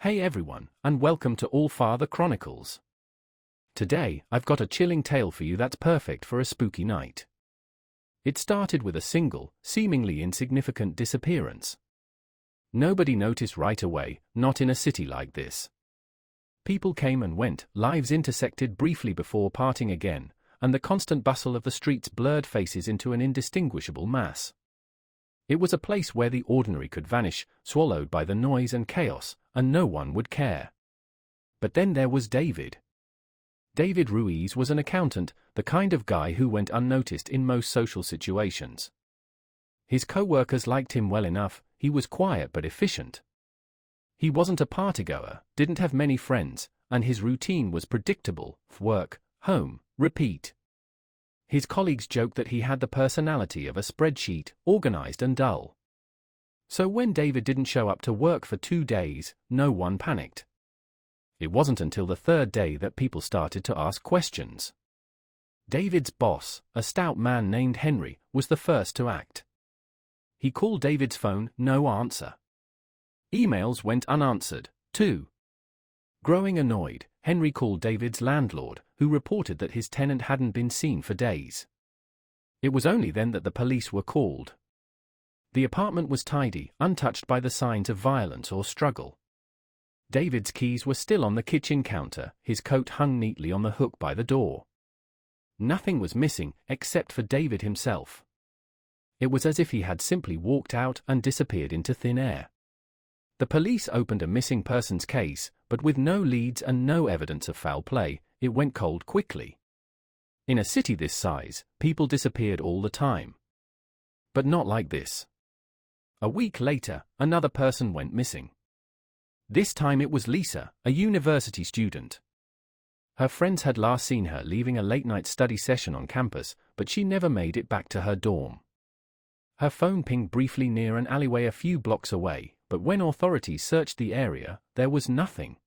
Hey everyone, and welcome to All Father Chronicles. Today, I've got a chilling tale for you that's perfect for a spooky night. It started with a single, seemingly insignificant disappearance. Nobody noticed right away, not in a city like this. People came and went, lives intersected briefly before parting again, and the constant bustle of the streets blurred faces into an indistinguishable mass. It was a place where the ordinary could vanish, swallowed by the noise and chaos, and no one would care. But then there was David. David Ruiz was an accountant, the kind of guy who went unnoticed in most social situations. His co-workers liked him well enough, he was quiet but efficient. He wasn't a partygoer, didn't have many friends, and his routine was predictable: work, home, repeat. His colleagues joked that he had the personality of a spreadsheet, organized and dull. So when David didn't show up to work for 2 days, no one panicked. It wasn't until the third day that people started to ask questions. David's boss, a stout man named Henry, was the first to act. He called David's phone, no answer. Emails went unanswered, too. Growing annoyed, Henry called David's landlord, who reported that his tenant hadn't been seen for days. It was only then that the police were called. The apartment was tidy, untouched by the signs of violence or struggle. David's keys were still on the kitchen counter, his coat hung neatly on the hook by the door. Nothing was missing, except for David himself. It was as if he had simply walked out and disappeared into thin air. The police opened a missing persons case, but with no leads and no evidence of foul play, it went cold quickly. In a city this size, people disappeared all the time. But not like this. A week later, another person went missing. This time it was Lisa, a university student. Her friends had last seen her leaving a late-night study session on campus, but she never made it back to her dorm. Her phone pinged briefly near an alleyway a few blocks away, but when authorities searched the area, there was nothing.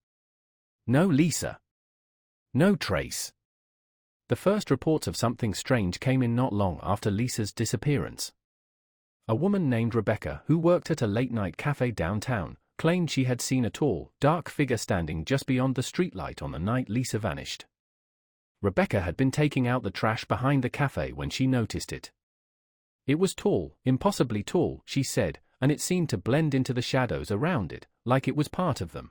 No Lisa. No trace. The first reports of something strange came in not long after Lisa's disappearance. A woman named Rebecca, who worked at a late-night cafe downtown, claimed she had seen a tall, dark figure standing just beyond the streetlight on the night Lisa vanished. Rebecca had been taking out the trash behind the cafe when she noticed it. It was tall, impossibly tall, she said, and it seemed to blend into the shadows around it, like it was part of them.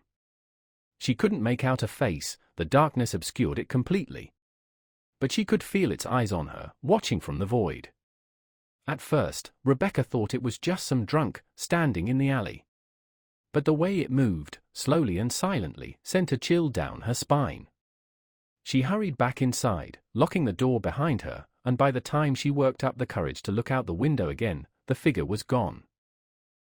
She couldn't make out a face, the darkness obscured it completely. But she could feel its eyes on her, watching from the void. At first, Rebecca thought it was just some drunk, standing in the alley. But the way it moved, slowly and silently, sent a chill down her spine. She hurried back inside, locking the door behind her, and by the time she worked up the courage to look out the window again, the figure was gone.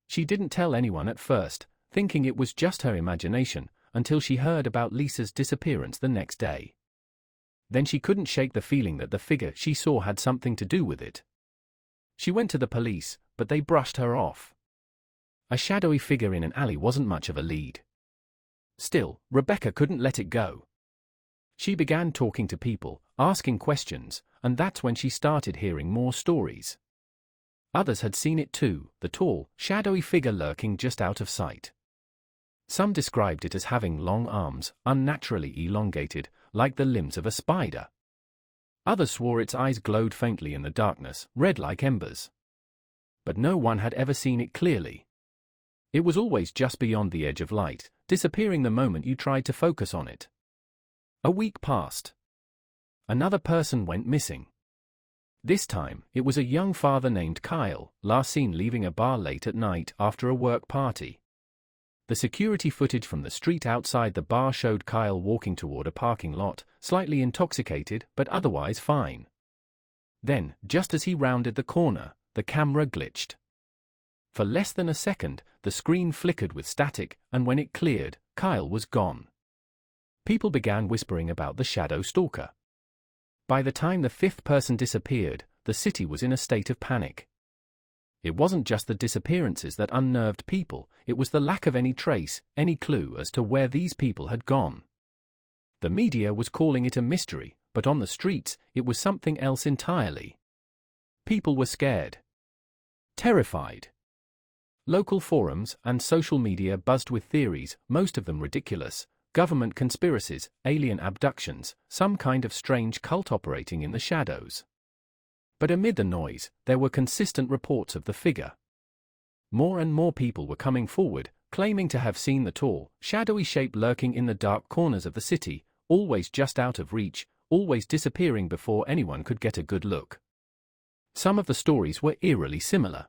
She didn't tell anyone at first, thinking it was just her imagination, until she heard about Lisa's disappearance the next day. Then she couldn't shake the feeling that the figure she saw had something to do with it. She went to the police, but they brushed her off. A shadowy figure in an alley wasn't much of a lead. Still, Rebecca couldn't let it go. She began talking to people, asking questions, and that's when she started hearing more stories. Others had seen it too, the tall, shadowy figure lurking just out of sight. Some described it as having long arms, unnaturally elongated, like the limbs of a spider. Others swore its eyes glowed faintly in the darkness, red like embers. But no one had ever seen it clearly. It was always just beyond the edge of light, disappearing the moment you tried to focus on it. A week passed. Another person went missing. This time, it was a young father named Kyle, last seen leaving a bar late at night after a work party. The security footage from the street outside the bar showed Kyle walking toward a parking lot, slightly intoxicated but otherwise fine. Then, just as he rounded the corner, the camera glitched. For less than a second, the screen flickered with static, and when it cleared, Kyle was gone. People began whispering about the Shadow Stalker. By the time the fifth person disappeared, the city was in a state of panic. It wasn't just the disappearances that unnerved people, it was the lack of any trace, any clue as to where these people had gone. The media was calling it a mystery, but on the streets, it was something else entirely. People were scared. Terrified. Local forums and social media buzzed with theories, most of them ridiculous: government conspiracies, alien abductions, some kind of strange cult operating in the shadows. But amid the noise, there were consistent reports of the figure. More and more people were coming forward, claiming to have seen the tall, shadowy shape lurking in the dark corners of the city, always just out of reach, always disappearing before anyone could get a good look. Some of the stories were eerily similar.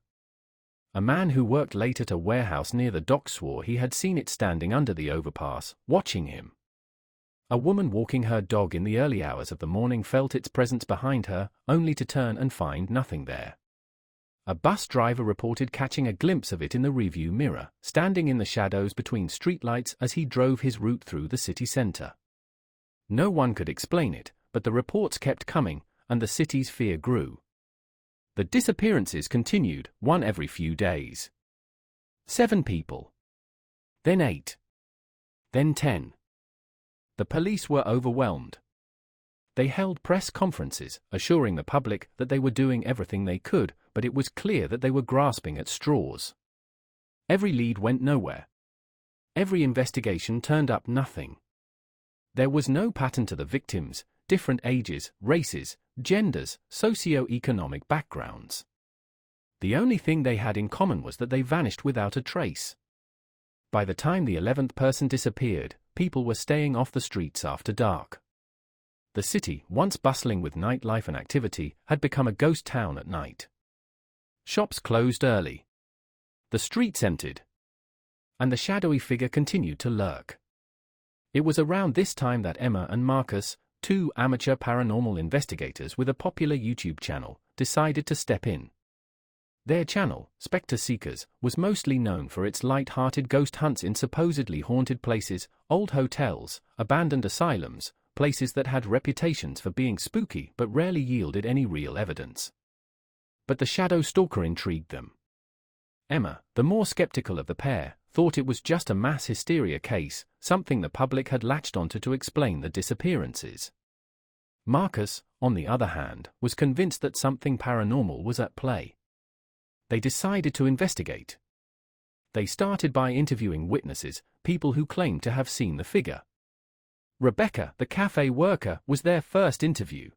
A man who worked late at a warehouse near the docks swore he had seen it standing under the overpass, watching him. A woman walking her dog in the early hours of the morning felt its presence behind her, only to turn and find nothing there. A bus driver reported catching a glimpse of it in the rearview mirror, standing in the shadows between streetlights as he drove his route through the city center. No one could explain it, but the reports kept coming, and the city's fear grew. The disappearances continued, one every few days. 7 people. Then 8. Then 10. The police were overwhelmed. They held press conferences, assuring the public that they were doing everything they could, but it was clear that they were grasping at straws. Every lead went nowhere. Every investigation turned up nothing. There was no pattern to the victims: different ages, races, genders, socio-economic backgrounds. The only thing they had in common was that they vanished without a trace. By the time the 11th person disappeared, people were staying off the streets after dark. The city, once bustling with nightlife and activity, had become a ghost town at night. Shops closed early. The streets emptied. And the shadowy figure continued to lurk. It was around this time that Emma and Marcus, 2 amateur paranormal investigators with a popular YouTube channel, decided to step in. Their channel, Spectre Seekers, was mostly known for its light-hearted ghost hunts in supposedly haunted places, old hotels, abandoned asylums, places that had reputations for being spooky but rarely yielded any real evidence. But the Shadow Stalker intrigued them. Emma, the more skeptical of the pair, thought it was just a mass hysteria case, something the public had latched onto to explain the disappearances. Marcus, on the other hand, was convinced that something paranormal was at play. They decided to investigate. They started by interviewing witnesses, people who claimed to have seen the figure. Rebecca, the cafe worker, was their first interview.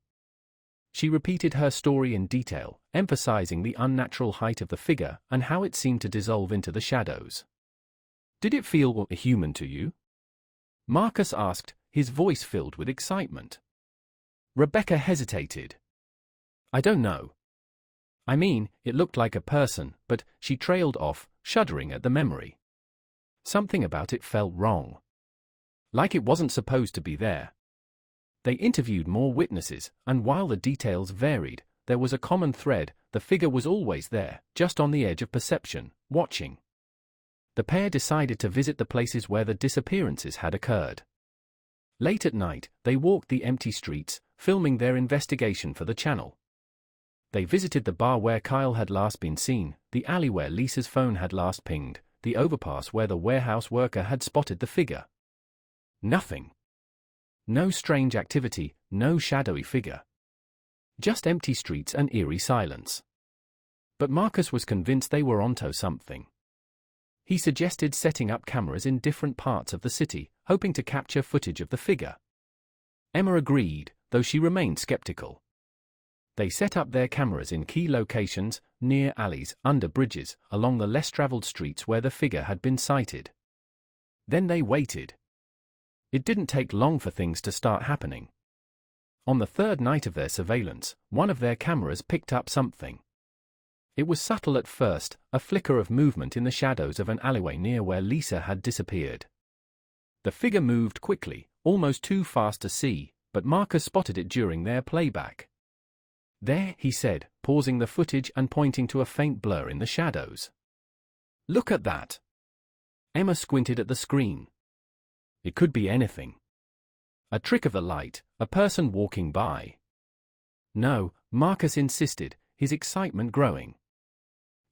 She repeated her story in detail, emphasizing the unnatural height of the figure and how it seemed to dissolve into the shadows. "Did it feel human to you?" Marcus asked, his voice filled with excitement. Rebecca hesitated. "I don't know. I mean, it looked like a person," but she trailed off, shuddering at the memory. Something about it felt wrong. Like it wasn't supposed to be there. They interviewed more witnesses, and while the details varied, there was a common thread: the figure was always there, just on the edge of perception, watching. The pair decided to visit the places where the disappearances had occurred. Late at night, they walked the empty streets, filming their investigation for the channel. They visited the bar where Kyle had last been seen, the alley where Lisa's phone had last pinged, the overpass where the warehouse worker had spotted the figure. Nothing. No strange activity, no shadowy figure. Just empty streets and eerie silence. But Marcus was convinced they were onto something. He suggested setting up cameras in different parts of the city, hoping to capture footage of the figure. Emma agreed, though she remained skeptical. They set up their cameras in key locations, near alleys, under bridges, along the less-traveled streets where the figure had been sighted. Then they waited. It didn't take long for things to start happening. On the 3rd night of their surveillance, one of their cameras picked up something. It was subtle at first, a flicker of movement in the shadows of an alleyway near where Lisa had disappeared. The figure moved quickly, almost too fast to see, but Marcus spotted it during their playback. "There," he said, pausing the footage and pointing to a faint blur in the shadows. "Look at that." Emma squinted at the screen. It could be anything. A trick of the light, a person walking by. No, Marcus insisted, his excitement growing.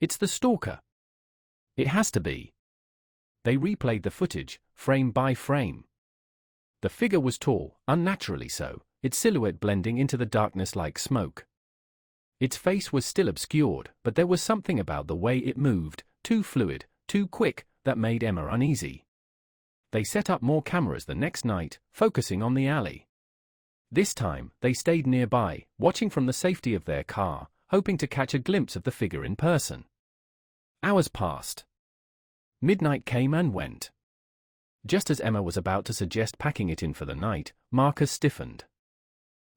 It's the stalker. It has to be. They replayed the footage, frame by frame. The figure was tall, unnaturally so, its silhouette blending into the darkness like smoke. Its face was still obscured, but there was something about the way it moved, too fluid, too quick, that made Emma uneasy. They set up more cameras the next night, focusing on the alley. This time, they stayed nearby, watching from the safety of their car, hoping to catch a glimpse of the figure in person. Hours passed. Midnight came and went. Just as Emma was about to suggest packing it in for the night, Marcus stiffened.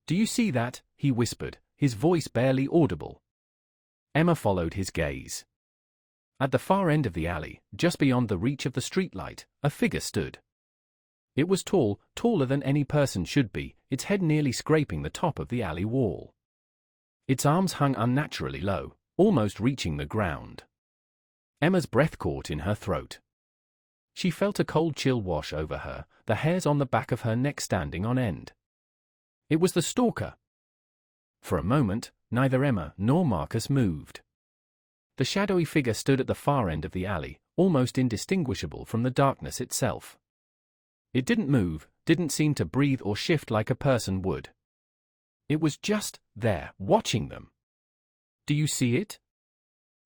"Do you see that?" he whispered, his voice barely audible. Emma followed his gaze. At the far end of the alley, just beyond the reach of the streetlight, a figure stood. It was tall, taller than any person should be, its head nearly scraping the top of the alley wall. Its arms hung unnaturally low, almost reaching the ground. Emma's breath caught in her throat. She felt a cold chill wash over her, the hairs on the back of her neck standing on end. It was the stalker. For a moment, neither Emma nor Marcus moved. The shadowy figure stood at the far end of the alley, almost indistinguishable from the darkness itself. It didn't move, didn't seem to breathe or shift like a person would. It was just there, watching them. "Do you see it?"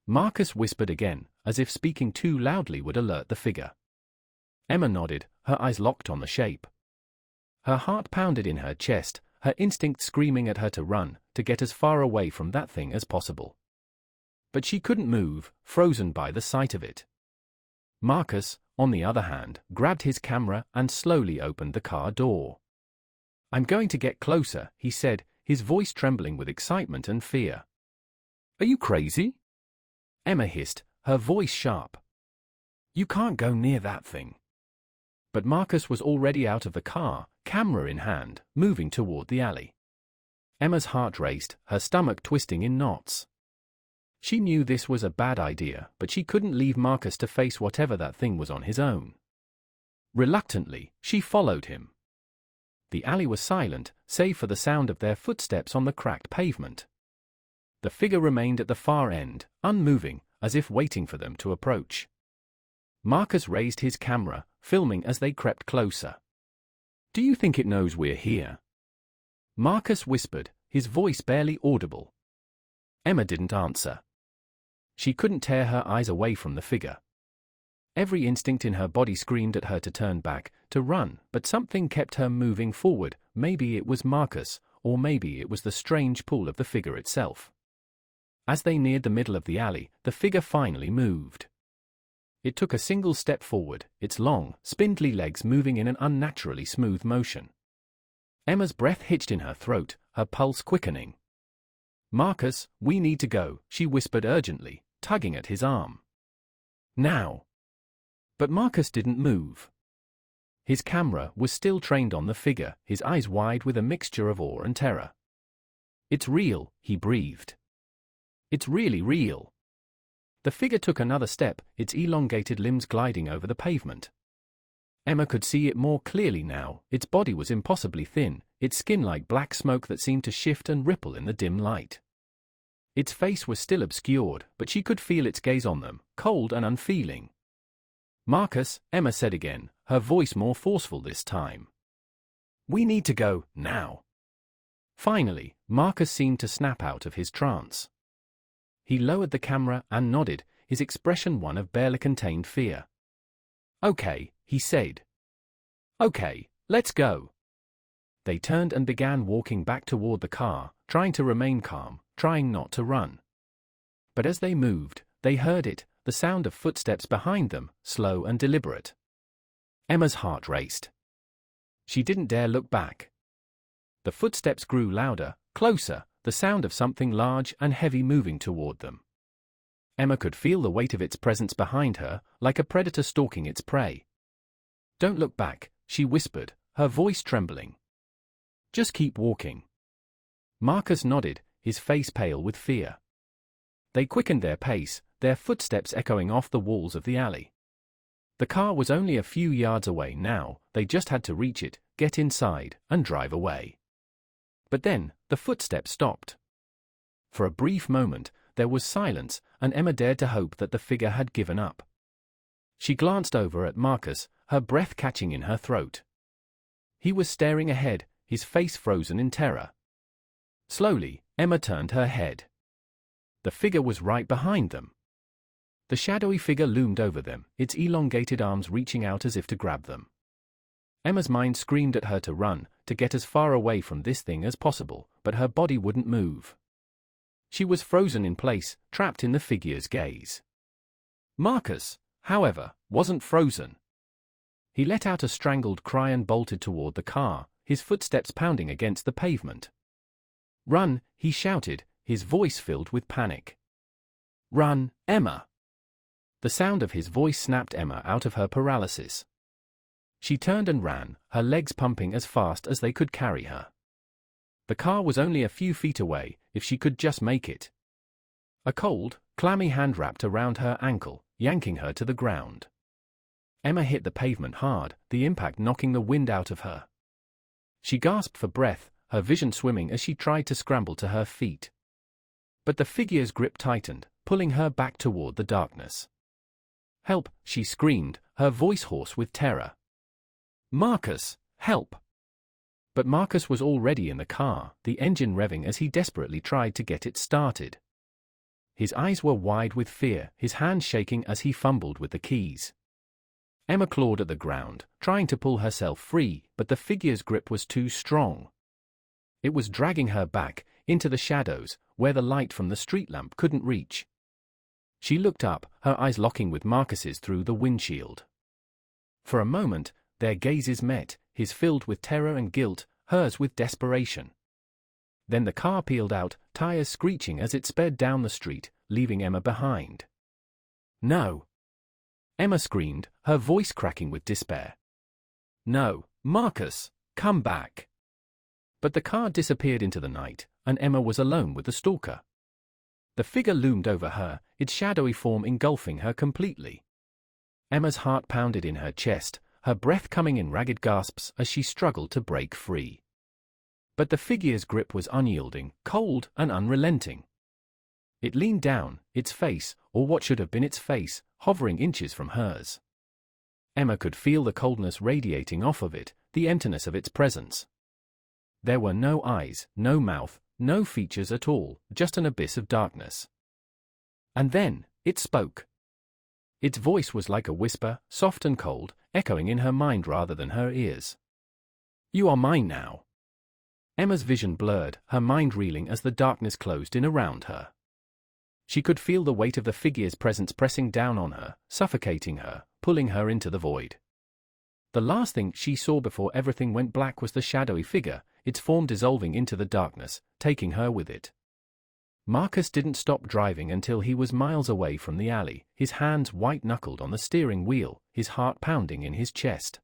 Marcus whispered again, as if speaking too loudly would alert the figure. Emma nodded, her eyes locked on the shape. Her heart pounded in her chest, her instinct screaming at her to run, to get as far away from that thing as possible. But she couldn't move, frozen by the sight of it. Marcus, on the other hand, grabbed his camera and slowly opened the car door. "I'm going to get closer," he said, his voice trembling with excitement and fear. "Are you crazy?" Emma hissed, her voice sharp. "You can't go near that thing." But Marcus was already out of the car, camera in hand, moving toward the alley. Emma's heart raced, her stomach twisting in knots. She knew this was a bad idea, but she couldn't leave Marcus to face whatever that thing was on his own. Reluctantly, she followed him. The alley was silent, save for the sound of their footsteps on the cracked pavement. The figure remained at the far end, unmoving, as if waiting for them to approach. Marcus raised his camera, filming as they crept closer. "Do you think it knows we're here?" Marcus whispered, his voice barely audible. Emma didn't answer. She couldn't tear her eyes away from the figure. Every instinct in her body screamed at her to turn back, to run, but something kept her moving forward. Maybe it was Marcus, or maybe it was the strange pull of the figure itself. As they neared the middle of the alley, the figure finally moved. It took a single step forward, its long, spindly legs moving in an unnaturally smooth motion. Emma's breath hitched in her throat, her pulse quickening. "Marcus, we need to go," she whispered urgently, tugging at his arm. "Now." But Marcus didn't move. His camera was still trained on the figure, his eyes wide with a mixture of awe and terror. "It's real," he breathed. "It's really real." The figure took another step, its elongated limbs gliding over the pavement. Emma could see it more clearly now. Its body was impossibly thin, its skin like black smoke that seemed to shift and ripple in the dim light. Its face was still obscured, but she could feel its gaze on them, cold and unfeeling. "Marcus," Emma said again, her voice more forceful this time. "We need to go, now." Finally, Marcus seemed to snap out of his trance. He lowered the camera and nodded, his expression one of barely contained fear. "Okay," he said. "Okay, let's go." They turned and began walking back toward the car, trying to remain calm, trying not to run. But as they moved, they heard it, the sound of footsteps behind them, slow and deliberate. Emma's heart raced. She didn't dare look back. The footsteps grew louder, closer, the sound of something large and heavy moving toward them. Emma could feel the weight of its presence behind her, like a predator stalking its prey. "Don't look back," she whispered, her voice trembling. "Just keep walking." Marcus nodded, his face pale with fear. They quickened their pace, their footsteps echoing off the walls of the alley. The car was only a few yards away now, they just had to reach it, get inside, and drive away. But then, the footsteps stopped. For a brief moment, there was silence, and Emma dared to hope that the figure had given up. She glanced over at Marcus, her breath catching in her throat. He was staring ahead, his face frozen in terror. Slowly, Emma turned her head. The figure was right behind them. The shadowy figure loomed over them, its elongated arms reaching out as if to grab them. Emma's mind screamed at her to run, to get as far away from this thing as possible, but her body wouldn't move. She was frozen in place, trapped in the figure's gaze. Marcus, however, wasn't frozen. He let out a strangled cry and bolted toward the car, his footsteps pounding against the pavement. "Run," he shouted, his voice filled with panic. "Run, Emma!" The sound of his voice snapped Emma out of her paralysis. She turned and ran, her legs pumping as fast as they could carry her. The car was only a few feet away, if she could just make it. A cold, clammy hand wrapped around her ankle, yanking her to the ground. Emma hit the pavement hard, the impact knocking the wind out of her. She gasped for breath, her vision swimming as she tried to scramble to her feet. But the figure's grip tightened, pulling her back toward the darkness. "Help!" she screamed, her voice hoarse with terror. "Marcus, help!" But Marcus was already in the car, the engine revving as he desperately tried to get it started. His eyes were wide with fear, his hands shaking as he fumbled with the keys. Emma clawed at the ground, trying to pull herself free, but the figure's grip was too strong. It was dragging her back, into the shadows, where the light from the street lamp couldn't reach. She looked up, her eyes locking with Marcus's through the windshield. For a moment, their gazes met, his filled with terror and guilt, hers with desperation. Then the car peeled out, tires screeching as it sped down the street, leaving Emma behind. "No!" Emma screamed, her voice cracking with despair. "No, Marcus, come back!" But the car disappeared into the night, and Emma was alone with the stalker. The figure loomed over her, its shadowy form engulfing her completely. Emma's heart pounded in her chest, her breath coming in ragged gasps as she struggled to break free. But the figure's grip was unyielding, cold, and unrelenting. It leaned down, its face, or what should have been its face, hovering inches from hers. Emma could feel the coldness radiating off of it, the emptiness of its presence. There were no eyes, no mouth, no features at all, just an abyss of darkness. And then, it spoke. Its voice was like a whisper, soft and cold, echoing in her mind rather than her ears. "You are mine now." Emma's vision blurred, her mind reeling as the darkness closed in around her. She could feel the weight of the figure's presence pressing down on her, suffocating her, pulling her into the void. The last thing she saw before everything went black was the shadowy figure, its form dissolving into the darkness, taking her with it. Marcus didn't stop driving until he was miles away from the alley, his hands white-knuckled on the steering wheel, his heart pounding in his chest.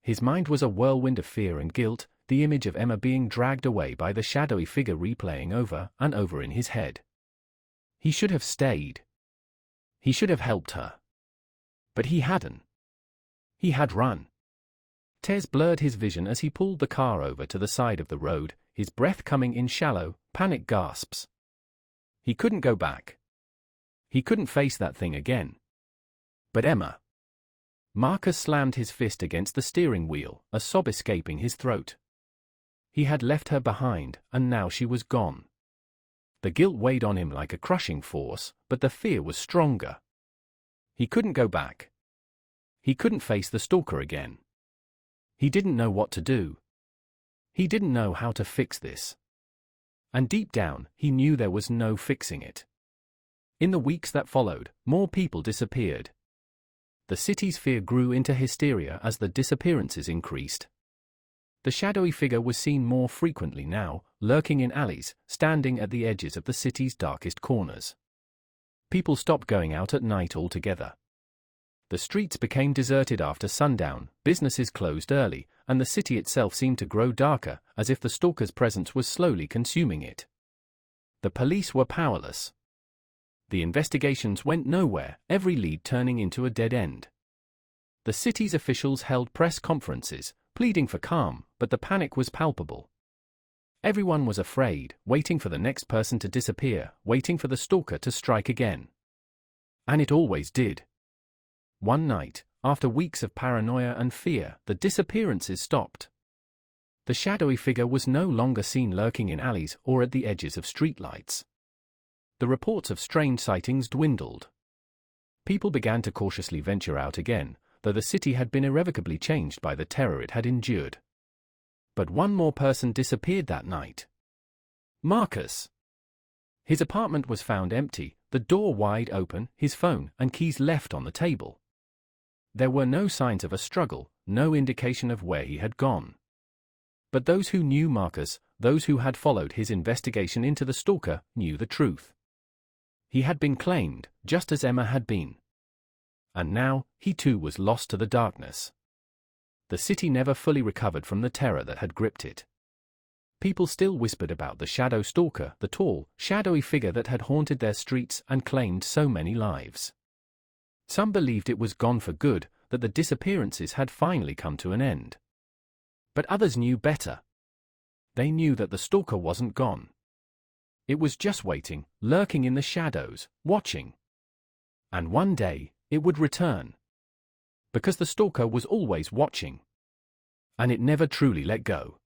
His mind was a whirlwind of fear and guilt, the image of Emma being dragged away by the shadowy figure replaying over and over in his head. He should have stayed. He should have helped her. But he hadn't. He had run. Tears blurred his vision as he pulled the car over to the side of the road, his breath coming in shallow, panic gasps. He couldn't go back. He couldn't face that thing again. But Emma. Marcus slammed his fist against the steering wheel, a sob escaping his throat. He had left her behind, and now she was gone. The guilt weighed on him like a crushing force, but the fear was stronger. He couldn't go back. He couldn't face the stalker again. He didn't know what to do. He didn't know how to fix this. And deep down, he knew there was no fixing it. In the weeks that followed, more people disappeared. The city's fear grew into hysteria as the disappearances increased. The shadowy figure was seen more frequently now, lurking in alleys, standing at the edges of the city's darkest corners. People stopped going out at night altogether. The streets became deserted after sundown, businesses closed early, and the city itself seemed to grow darker, as if the stalker's presence was slowly consuming it. The police were powerless. The investigations went nowhere, every lead turning into a dead end. The city's officials held press conferences, pleading for calm, but the panic was palpable. Everyone was afraid, waiting for the next person to disappear, waiting for the stalker to strike again. And it always did. One night, after weeks of paranoia and fear, the disappearances stopped. The shadowy figure was no longer seen lurking in alleys or at the edges of streetlights. The reports of strange sightings dwindled. People began to cautiously venture out again, though the city had been irrevocably changed by the terror it had endured. But one more person disappeared that night. Marcus. His apartment was found empty, the door wide open, his phone and keys left on the table. There were no signs of a struggle, no indication of where he had gone. But those who knew Marcus, those who had followed his investigation into the stalker, knew the truth. He had been claimed, just as Emma had been. And now, he too was lost to the darkness. The city never fully recovered from the terror that had gripped it. People still whispered about the Shadow Stalker, the tall, shadowy figure that had haunted their streets and claimed so many lives. Some believed it was gone for good, that the disappearances had finally come to an end. But others knew better. They knew that the stalker wasn't gone. It was just waiting, lurking in the shadows, watching. And one day, it would return. Because the stalker was always watching. And it never truly let go.